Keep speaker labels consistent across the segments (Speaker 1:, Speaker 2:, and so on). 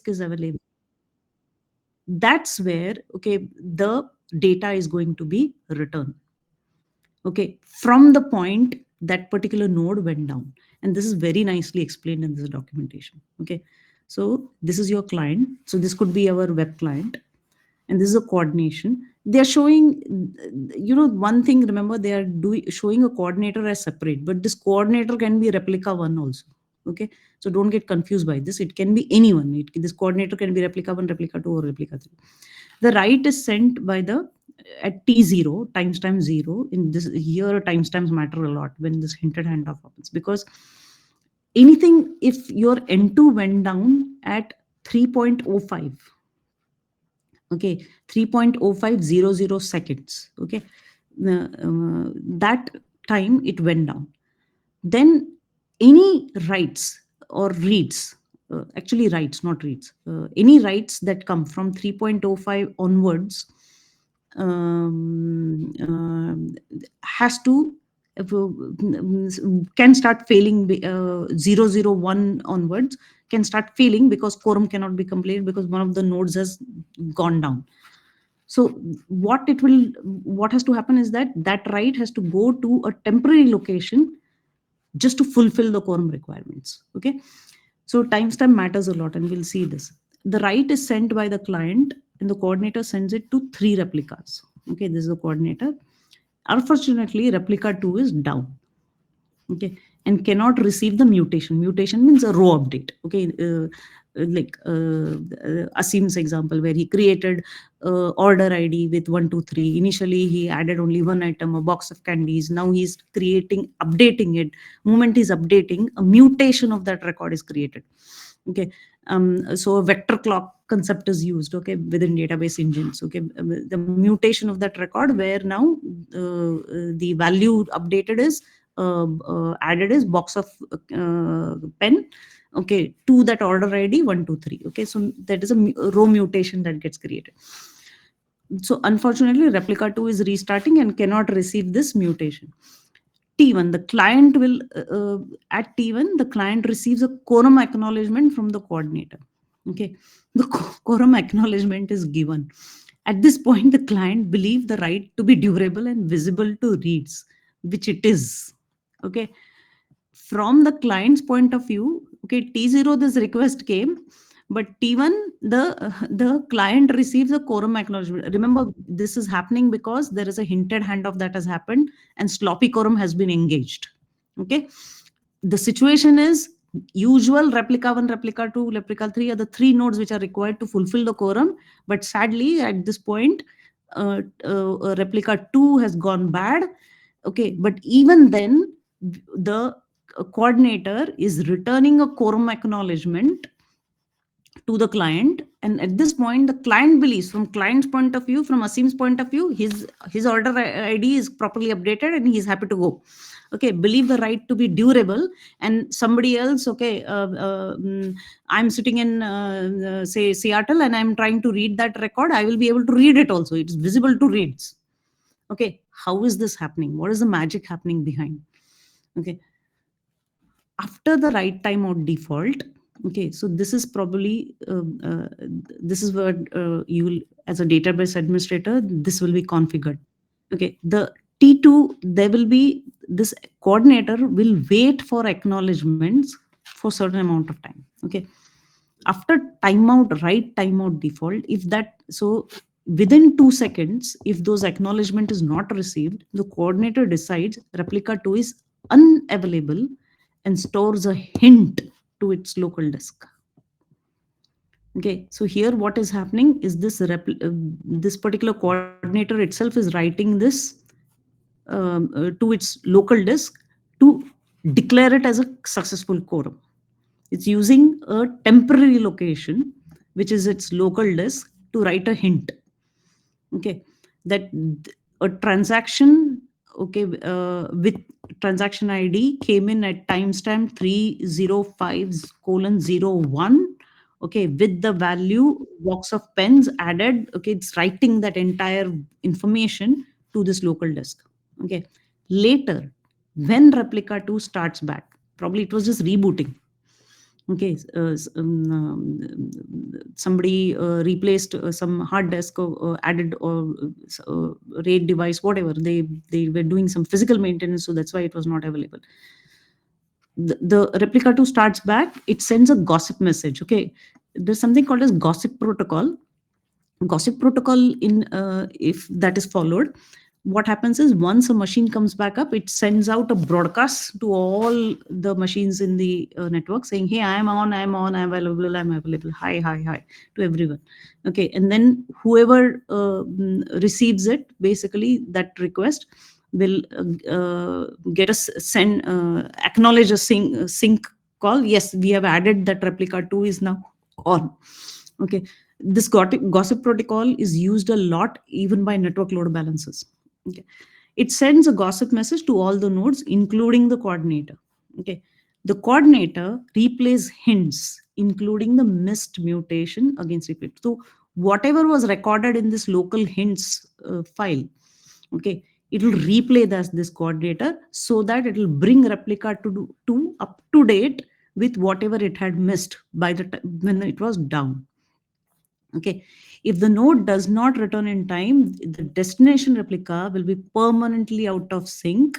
Speaker 1: disk is available, that's where, okay, the data is going to be returned, okay, from the point that particular node went down. And this is very nicely explained in this documentation. Okay, so this is your client, so this could be our web client, and this is a coordination. They are showing, one thing, remember, they are doing showing a coordinator as separate, but this coordinator can be replica one also. Okay, so don't get confused by this. It can be anyone. This coordinator can be replica one, replica two, or replica three. The write is sent by the at t0, timestamp 0. In this here, timestamps matter a lot when this hinted handoff happens, because anything, if your n2 went down at 3.05, okay, 3.0500 seconds, okay, that time it went down, then any writes or reads, actually writes, not reads, any writes that come from 3.05 onwards, has to, can start failing, 001 onwards can start failing, because quorum cannot be completed because one of the nodes has gone down. So what has to happen is that write has to go to a temporary location just to fulfill the quorum requirements. Okay, so timestamp matters a lot, and we'll see this. The write is sent by the client, and the coordinator sends it to 3 replicas. Okay, this is the coordinator. Unfortunately, replica 2 is down, okay, and cannot receive the mutation. Mutation means a row update. Okay, like Asim's example, where he created order ID with 123. Initially he added only one item, a box of candies. Now he's updating it. Moment he's updating, a mutation of that record is created. Okay, so a vector clock concept is used, okay, within database engines. Okay, the mutation of that record, where now the value updated is added is box of pen, okay, to that order ID 123. Okay, so that is a row mutation that gets created. So unfortunately, replica 2 is restarting and cannot receive this mutation. T1, the client will, at T1, the client receives a quorum acknowledgement from the coordinator. Okay, the quorum acknowledgement is given. At this point, the client believes the write to be durable and visible to reads, which it is. Okay, from the client's point of view, okay, T0, this request came, but T1, the client receives a quorum acknowledgement. Remember, this is happening because there is a hinted handoff that has happened and sloppy quorum has been engaged. Okay, the situation is usual replica 1, replica 2, replica 3 are the 3 nodes which are required to fulfill the quorum. But sadly, at this point, replica 2 has gone bad. Okay, but even then, the coordinator is returning a quorum acknowledgement to the client, and at this point the client believes, from client's point of view, from Asim's point of view, his order ID is properly updated and he's happy to go. Okay, believe the right to be durable. And somebody else, okay, I'm sitting in say Seattle, and I'm trying to read that record. I will be able to read it also. It's visible to reads. Okay, how is this happening? What is the magic happening behind? Okay, after the write timeout default, okay, so this is probably this is what you will, as a database administrator, this will be configured. Okay, the T2, there will be, this coordinator will wait for acknowledgements for certain amount of time. Okay, after timeout, write timeout default, if that, so within 2 seconds, if those acknowledgement is not received, the coordinator decides replica 2 is unavailable and stores a hint to its local disk. Okay, so here what is happening is this particular coordinator itself is writing this to its local disk to declare it as a successful quorum. It's using a temporary location, which is its local disk, to write a hint. Okay, that a transaction, okay, with transaction ID came in at timestamp 305:01. Okay, with the value box of pens added. Okay, it's writing that entire information to this local disk. Okay, later, when replica 2 starts back, probably it was just rebooting. Okay, somebody replaced some hard disk, or added or RAID device, whatever. They were doing some physical maintenance, so that's why it was not available. The replica 2 starts back, it sends a gossip message. Okay, there's something called as gossip protocol. Gossip protocol, in if that is followed, what happens is once a machine comes back up, it sends out a broadcast to all the machines in the network, saying, hey, I'm on, I'm available, hi, hi, hi, to everyone. Okay, and then whoever receives it, basically that request will get a send acknowledge a sync call. Yes, we have added that replica 2 is now on. Okay, this gossip protocol is used a lot even by network load balancers. Okay, it sends a gossip message to all the nodes, including the coordinator. Okay, the coordinator replays hints, including the missed mutation against repeat. So whatever was recorded in this local hints file, okay, it will replay this coordinator, so that it will bring replica to up to date with whatever it had missed by the time when it was down. Okay, if the node does not return in time, the destination replica will be permanently out of sync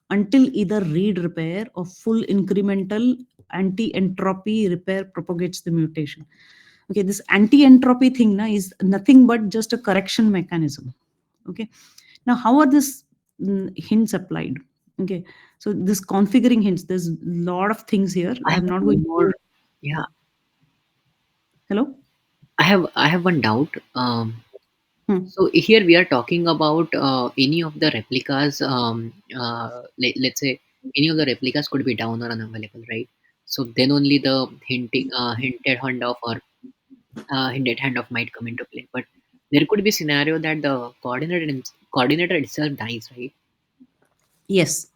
Speaker 1: until either read repair or full incremental anti-entropy repair propagates the mutation. Okay, this anti-entropy thing na, is nothing but just a correction mechanism. Okay, now how are this hints applied? Okay, so this configuring hints, there's a lot of things here.
Speaker 2: I have
Speaker 1: I'm not
Speaker 2: one
Speaker 1: going to.
Speaker 2: more. Yeah,
Speaker 1: Hello.
Speaker 2: I have one doubt.
Speaker 1: Hmm.
Speaker 2: So here we are talking about any of the replicas. Let's say any of the replicas could be down or unavailable, right? So then only the hinted handoff or hinted handoff might come into play. But there could be scenario that the coordinator itself dies, right?
Speaker 1: Yes.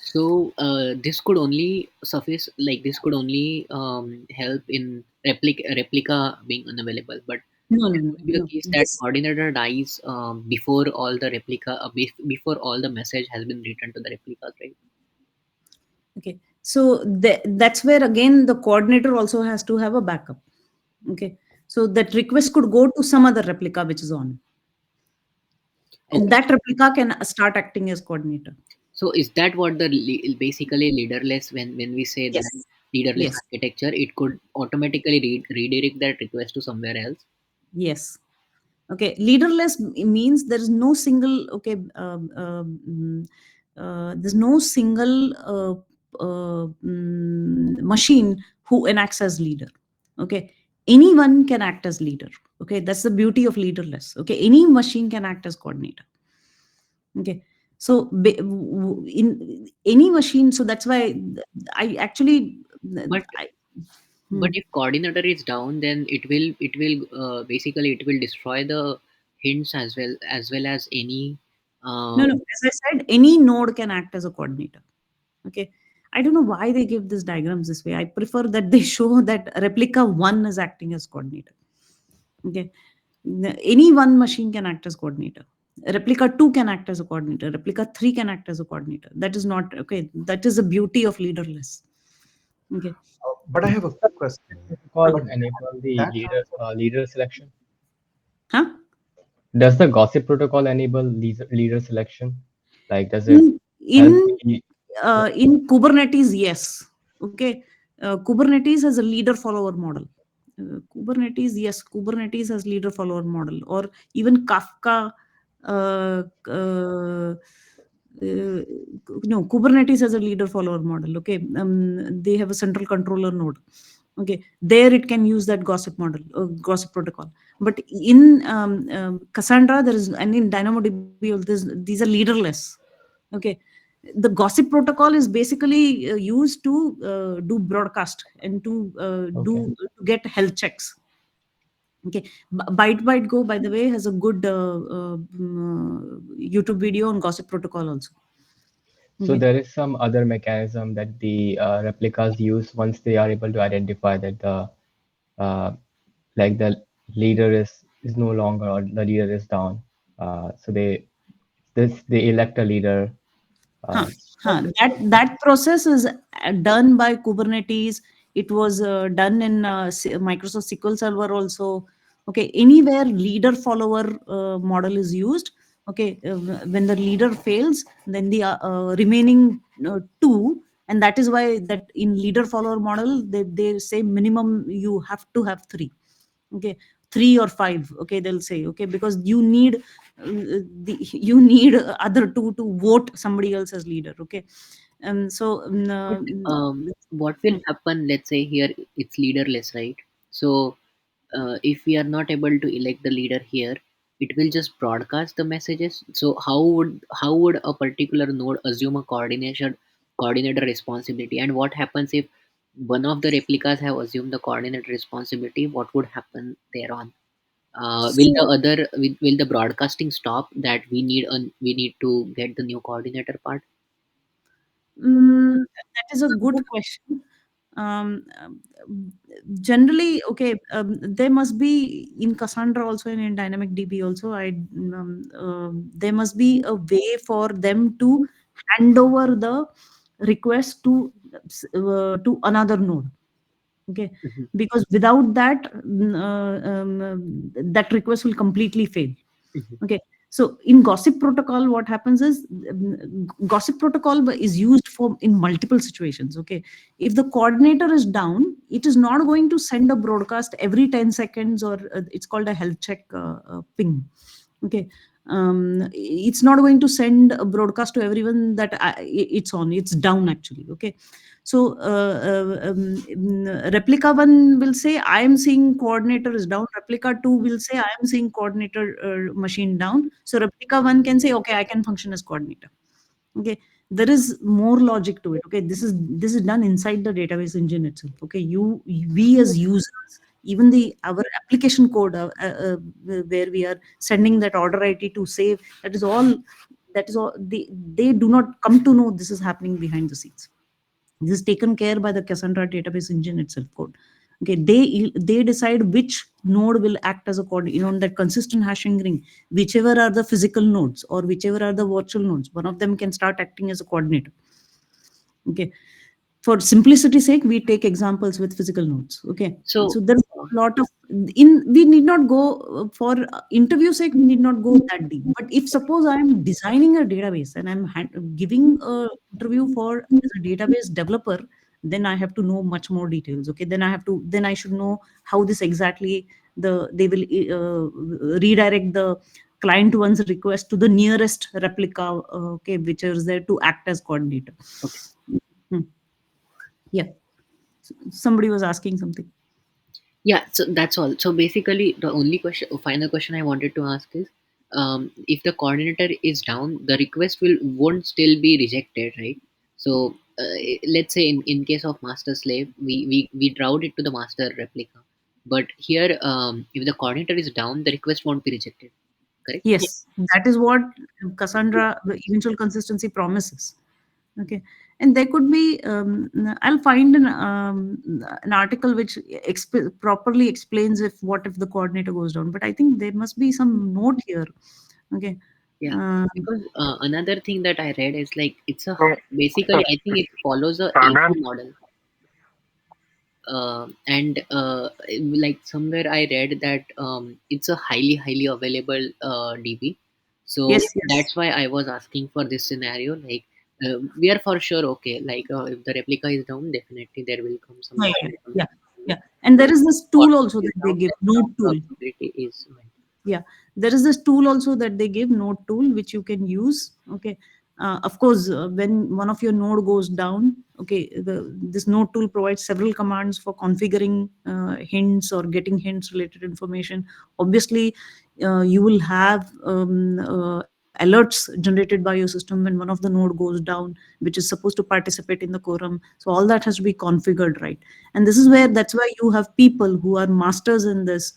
Speaker 2: So this could only suffice, like this could only help in replica being unavailable. But
Speaker 1: No, no,
Speaker 2: there
Speaker 1: no,
Speaker 2: could be a
Speaker 1: no.
Speaker 2: case that
Speaker 1: This.
Speaker 2: coordinator dies before all the before all the message has been written to the replicas, right?
Speaker 1: Okay. So that's where again the coordinator also has to have a backup. Okay. So that request could go to some other replica which is on. And
Speaker 2: Okay.
Speaker 1: that replica can start acting as coordinator.
Speaker 2: So is that what the basically leaderless, when we say that
Speaker 1: Yes.
Speaker 2: leaderless
Speaker 1: Yes.
Speaker 2: architecture, it could automatically redirect that request to somewhere else?
Speaker 1: Yes. Okay, leaderless means there is no single. Okay, there's no single machine who enacts as leader. Okay, anyone can act as leader. Okay, that's the beauty of leaderless. Okay, any machine can act as coordinator. Okay, so in any machine, so that's why I actually
Speaker 2: But
Speaker 1: I,
Speaker 2: But
Speaker 1: hmm.
Speaker 2: if coordinator is down, then it will basically it will destroy the hints as well as any.
Speaker 1: No,
Speaker 2: Uh,
Speaker 1: no. As I said, any node can act as a coordinator. Okay. I don't know why they give these diagrams this way. I prefer that they show that replica 1 is acting as coordinator. Okay. Any one machine can act as coordinator. Replica 2 can act as a coordinator. Replica 3 can act as a coordinator. That is not okay. That is the beauty of leaderless. Okay.
Speaker 3: But I have a question.
Speaker 4: Protocol
Speaker 3: But
Speaker 4: enable the
Speaker 3: that
Speaker 4: leader selection?
Speaker 1: Huh?
Speaker 4: Does the gossip protocol enable leader selection? Like, does it
Speaker 1: In
Speaker 4: help
Speaker 1: in
Speaker 4: the
Speaker 1: in Kubernetes, yes. Okay, Kubernetes has a leader follower model. Kubernetes, yes, Kubernetes has leader follower model, or even Kafka. Uh, uh, no, Kubernetes has a leader follower model. Okay, they have a central controller node. Okay, there it can use that gossip model, gossip protocol. But in Cassandra, there is, and in DynamoDB, these are leaderless. Okay, the gossip protocol is basically used to do broadcast and to
Speaker 4: okay?
Speaker 1: do to get health checks. Okay, byte go, by the way, has a good YouTube video on gossip protocol also.
Speaker 4: So
Speaker 1: Okay.
Speaker 4: there is some other mechanism that the replicas use once they are able to identify that the uh, like the leader is no longer, or the leader is down. So they elect a leader.
Speaker 1: Huh.
Speaker 4: Uh,
Speaker 3: but
Speaker 1: That process is done by Kubernetes It was done in Microsoft SQL Server also. Okay, anywhere leader follower model is used. Okay, when the leader fails, then the remaining two, and that is why that in leader follower model they say minimum you have to have three. Okay, three or five. Okay, they'll say, okay, because you need you need other two to vote somebody else as leader. Okay, so
Speaker 2: But what will happen? Let's say here it's leaderless, right? So if we are not able to elect the leader here, it will just broadcast the messages. So how would a particular node assume a coordinator responsibility? And what happens if one of the replicas have assumed the coordinator responsibility? What would happen thereon? Will the
Speaker 1: so
Speaker 2: other will the broadcasting stop that we need to get the new coordinator part?
Speaker 1: That is a good question. Um, um, Generally, okay, there must be in Cassandra also and in Dynamic DB also. There must be a way for them to hand over the request to another node. Okay,
Speaker 2: Mhm,
Speaker 1: because without that, that request will completely fail.
Speaker 2: mhm,
Speaker 1: Okay, so in gossip protocol what happens is, gossip protocol is used for in multiple situations. Okay, if the coordinator is down, it is not going to send a broadcast every 10 seconds, or it's called a health check ping. Okay, it's not going to send a broadcast to everyone that it's on, it's down actually. Okay, so replica 1 will say I am seeing coordinator is down, replica 2 will say I am seeing coordinator machine down, so replica 1 can say okay, I can function as coordinator. Okay, there is more logic to it. Okay, this is done inside the database engine itself. Okay, we as users, even the our application code, where we are sending that order id to save, that is all they do not come to know this is happening behind the scenes. This is taken care by the Cassandra database engine itself code. Okay, they decide which node will act as a coordinator, that consistent hashing ring. Whichever are the physical nodes or whichever are the virtual nodes, one of them can start acting as a coordinator. Okay, for simplicity's sake we take examples with physical nodes. Okay,
Speaker 2: So,
Speaker 1: so there's
Speaker 2: uh,
Speaker 1: a lot of in we need not go for interview sake, we need not go that deep. But if suppose I am designing a database and I'm giving a interview for as a database developer, then I have to know much more details. Okay, then I should know how this exactly they will redirect the client one's request to the nearest replica, okay, which is there to act as coordinator.
Speaker 2: okay.
Speaker 1: Hmm. Yeah. Somebody was asking something.
Speaker 2: Yeah, so that's all. So basically, the only final question I wanted to ask is, if the coordinator is down, the request won't still be rejected, right? So let's say in case of master slave, we route it to the master replica, but here, if the coordinator is down, the request won't be rejected. Correct?
Speaker 1: Yes, that is what Cassandra, the eventual consistency promises. Okay, and there could be. I'll find an article which properly explains if what if the coordinator goes down. But I think there must be some note here. Okay.
Speaker 2: Yeah,
Speaker 1: Uh,
Speaker 2: because another thing that I read is like basically I think it follows a AP model. And like somewhere I read that it's a highly available DB. So
Speaker 1: yes, yes.
Speaker 2: that's why I was asking for this scenario. Like we are for sure okay. Like if the replica is down, definitely there will come some
Speaker 1: Yeah, yeah,
Speaker 2: message from
Speaker 1: yeah,
Speaker 2: the
Speaker 1: yeah. And there is this tool also
Speaker 2: coordinator is
Speaker 1: that they
Speaker 2: down,
Speaker 1: give,
Speaker 2: then
Speaker 1: note
Speaker 2: the
Speaker 1: tool.
Speaker 2: probability is went.
Speaker 1: Yeah, there is this tool also that they give, node tool, which you can use. Okay, of course, when one of your node goes down, okay, this node tool provides several commands for configuring hints or getting hints related information. Obviously, you will have alerts generated by your system when one of the node goes down, which is supposed to participate in the quorum. So all that has to be configured, right? And this is where that's why you have people who are masters in this,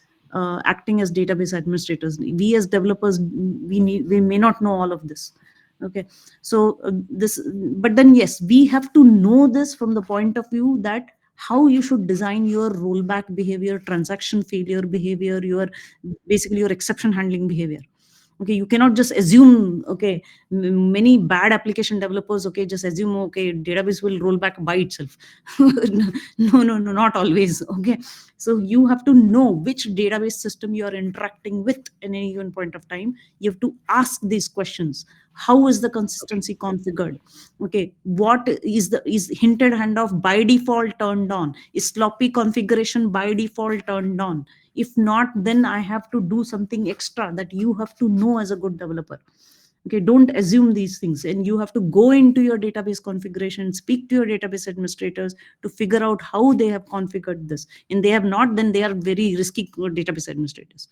Speaker 1: acting as database administrators. We as developers, we may not know all of this. Okay, so this, but then yes, we have to know this from the point of view that how you should design your rollback behavior, transaction failure behavior, your basically your exception handling behavior. Okay, you cannot just assume, okay, many bad application developers, okay, just assume, okay, database will roll back by itself. No, not always. Okay, so you have to know which database system you are interacting with at any given point of time. You have to ask these questions. How is the
Speaker 2: Okay.
Speaker 1: consistency configured? Okay, what is hinted handoff by default turned on? Is sloppy configuration by default turned on? If not, then I have to do something extra that you have to know as a good developer. Okay, don't assume these things, and you have to go into your database configuration, speak to your database administrators to figure out how they have configured this. And they have not, then they are very risky database administrators.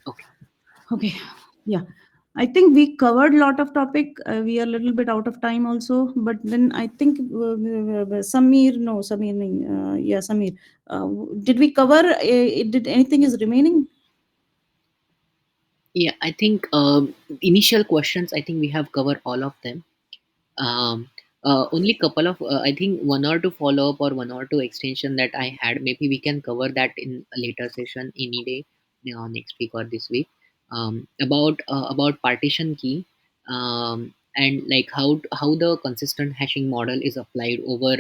Speaker 2: Okay.
Speaker 1: Okay, yeah, I think we covered a lot of topic. We are a little bit out of time also, but then I think Samir, no, Samir, nahi, yeah, Samir. Did we cover? Did anything is remaining?
Speaker 2: Yeah, I think initial questions, I think we have covered all of them. Um, only couple of I think one or two follow up or one or two extension that I had. Maybe we can cover that in a later session any day, next week or this week. About partition key, and like how the consistent hashing model is applied over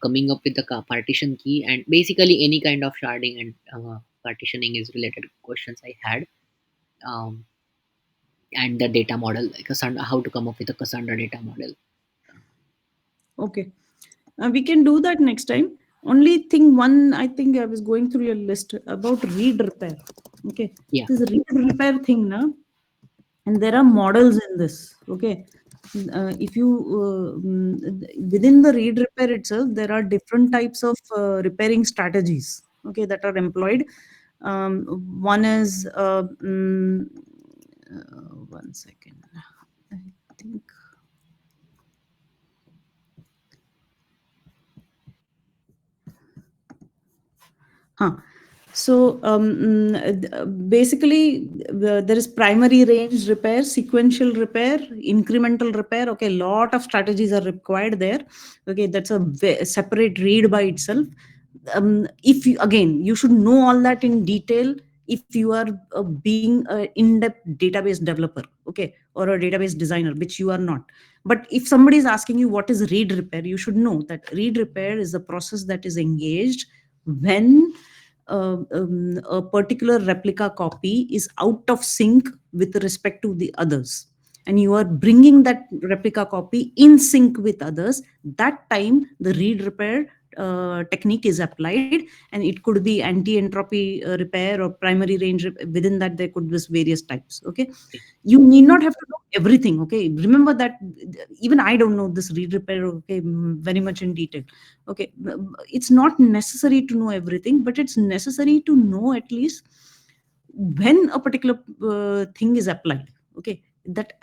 Speaker 2: coming up with the partition key, and basically any kind of sharding and partitioning is related questions I had. Um, and the data model, like Cassandra, how to come up with a Cassandra data model.
Speaker 1: Okay. We can do that next time. Only thing one, I think I was going through your list about read repair. Okay.
Speaker 2: Yeah.
Speaker 1: This read repair thing now, and there are models in this. Okay. If you within the read repair itself, there are different types of repairing strategies. Okay, that are employed. One is one second. I think. Huh. So basically, there is primary range repair, sequential repair, incremental repair. Okay, lot of strategies are required there. Okay, that's a separate read by itself. If you, again, you should know all that in detail if you are being an in-depth database developer, okay, or a database designer, which you are not. But if somebody is asking you what is read repair, you should know that read repair is a process that is engaged when a particular replica copy is out of sync with respect to the others, and you are bringing that replica copy in sync with others. That time the read repair technique is applied, and it could be anti-entropy repair or primary range within that there could be various types. Okay,
Speaker 2: Okay.
Speaker 1: you need not have to know everything. Okay, remember that even I don't know this read repair, okay, very much in detail. Okay, it's not necessary to know everything, but it's necessary to know at least when a particular thing is applied. Okay, that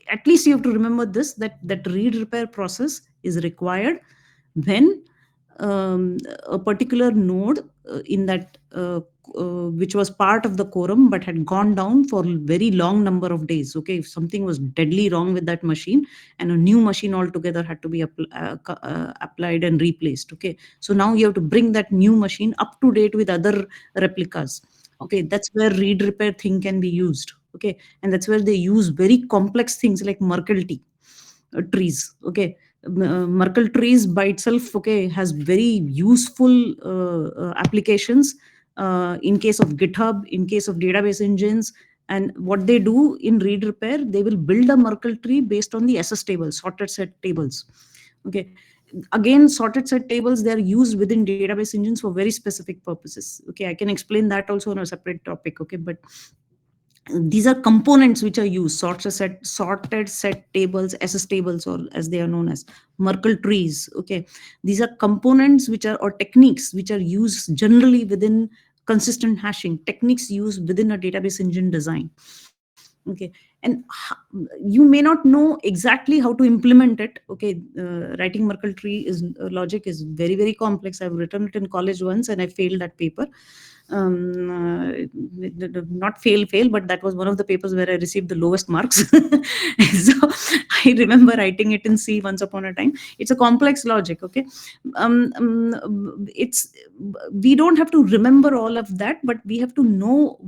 Speaker 1: at least you have to remember this, that read repair process is required when a particular node in that which was part of the quorum but had gone down for very long number of days. Okay, if something was deadly wrong with that machine, and a new machine altogether had to be applied and replaced. Okay, so now you have to bring that new machine up to date with other replicas. Okay,
Speaker 2: Okay.
Speaker 1: that's where read repair thing can be used. Okay, and that's where they use very complex things like Merkle trees. Okay, Merkle trees by itself, okay, has very useful applications in case of GitHub, in case of database engines. And what they do in read repair, they will build a Merkle tree based on the SS tables, sorted set tables. Okay, again, sorted set tables, they are used within database engines for very specific purposes. Okay, I can explain that also on a separate topic. Okay, but these are components which are used: sorted set tables, SS tables, or as they are known as Merkle trees. Okay, these are components which are, or techniques which are used generally within consistent hashing, techniques used within a database engine design. Okay, and you may not know exactly how to implement it. Okay, writing Merkle tree is logic is very, very complex. I've written it in college once and I failed that paper. Not fail, but that was one of the papers where I received the lowest marks. So I remember writing it in C once upon a time. It's a complex logic, okay. It's We don't have to remember all of that, but we have to know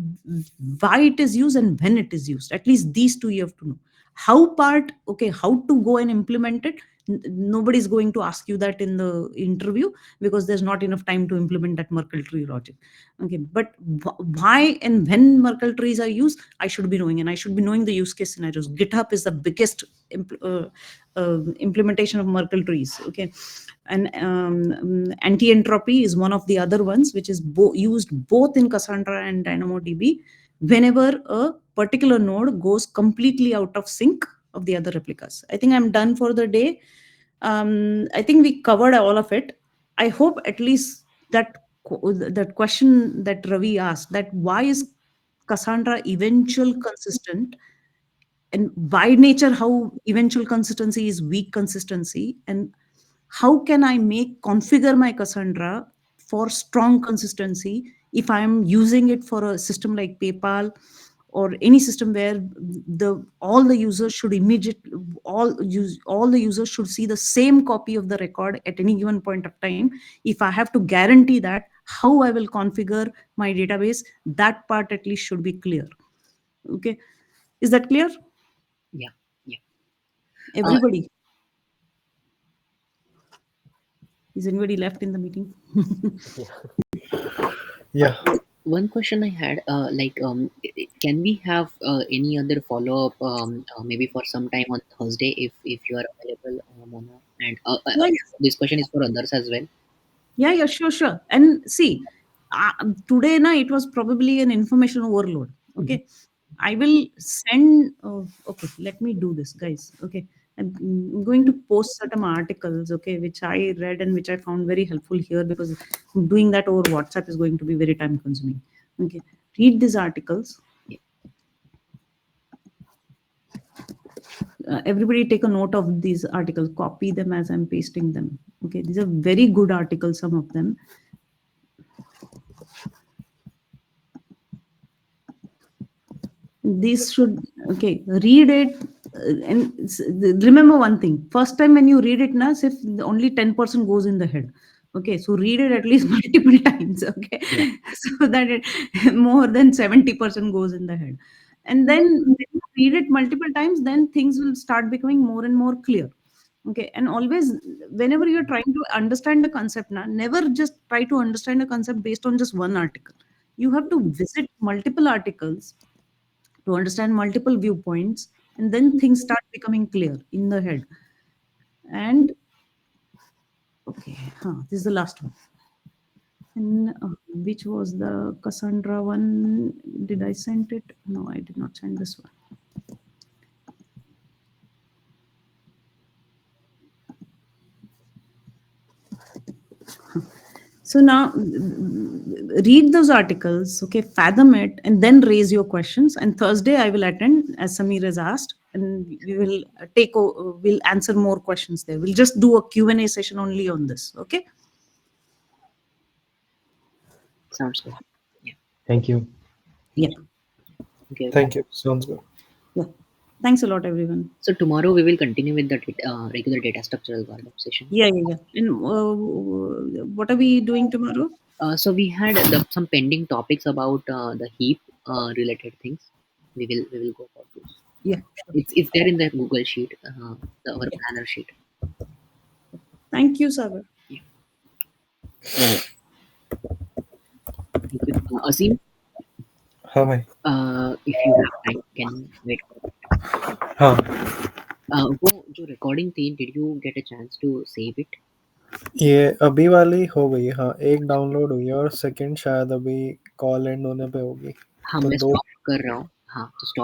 Speaker 1: why it is used and when it is used. At least these two you have to know. How part, okay, how to go and implement it. Nobody's going to ask you that in the interview, because there's not enough time to implement that Merkle tree logic. Okay, but why and when Merkle trees are used, I should be knowing, and I should be knowing the use case scenarios. GitHub is the biggest implementation of Merkle trees. Okay, and anti-entropy is one of the other ones, which is used both in Cassandra and DynamoDB whenever a particular node goes completely out of sync of the other replicas. I think I'm done for the day. I think we covered all of it. I hope at least that question that Ravi asked, that why is Cassandra eventual consistent, and by nature how eventual consistency is weak consistency, and how can I make configure my Cassandra for strong consistency if I'm using it for a system like PayPal, or any system where the all the users should immediately all the users should see the same copy of the record at any given point of time. If I have to guarantee that, how I will configure my database, that part at least should be clear. Okay, is that clear,
Speaker 2: Yeah, yeah. Uh,
Speaker 1: everybody? Is anybody left in the meeting?
Speaker 3: Yeah.
Speaker 2: one question I had, can we have any other follow up, maybe for some time on Thursday, if you are available, Mona? And
Speaker 1: Yeah,
Speaker 2: this question is for others as well.
Speaker 1: yeah, sure. And see, today na it was probably an information overload. Okay, I will send. Okay, let me do this, guys. Okay, I'm going to post certain articles. Okay, which I read and which I found very helpful here, because doing that over WhatsApp is going to be very time consuming. Okay, read these articles.
Speaker 2: Yeah.
Speaker 1: Everybody take a note of these articles. Copy them as I'm pasting them. Okay, these are very good articles. Some of them. This should, okay, read it, and remember one thing. First time when you read it now, if only 10% goes in the head. Okay, so read it at least multiple times. Okay,
Speaker 2: Yeah.
Speaker 1: so that more than 70% goes in the head. And then when you read it multiple times, then things will start becoming more and more clear. Okay, and always, whenever you're trying to understand the concept now, never just try to understand a concept based on just one article. You have to visit multiple articles to understand multiple viewpoints, and then things start becoming clear in the head. And okay, this is the last one. And which was the Cassandra one? Did I send it? No, I did not send this one. So now read those articles, okay, fathom it, and then raise your questions. And Thursday I will attend, as Samir has asked, and we will we'll answer more questions there. We'll just do a Q&A session only on this, okay?
Speaker 2: Sounds good. Yeah.
Speaker 4: Thank you.
Speaker 1: Yeah,
Speaker 2: Okay.
Speaker 3: Thank you. Sounds good.
Speaker 1: yeah. Thanks a lot, everyone.
Speaker 2: So tomorrow we will continue with the regular data structure algorithm session.
Speaker 1: Yeah. And what are we doing tomorrow?
Speaker 2: So we had some pending topics about the heap related things. We will go for those.
Speaker 1: Yeah, sure.
Speaker 2: It's there in the Google sheet, our
Speaker 1: Yeah.
Speaker 2: planner sheet.
Speaker 1: Thank you, Sagar.
Speaker 2: Yeah. Thank you. Asim,
Speaker 3: हाँ भाई.
Speaker 2: if you have time, can you wait for that?
Speaker 3: हाँ.
Speaker 2: वो जो recording थी, did you get a chance to save it?
Speaker 3: ये अभी वाली हो गई. हाँ, एक डाउनलोड हुई है और सेकंड शायद अभी कॉल एंड होने पे होगी.
Speaker 2: हाँ,
Speaker 3: तो
Speaker 2: मैं
Speaker 3: दो
Speaker 2: stop कर रहा हूँ. हाँ, तो stop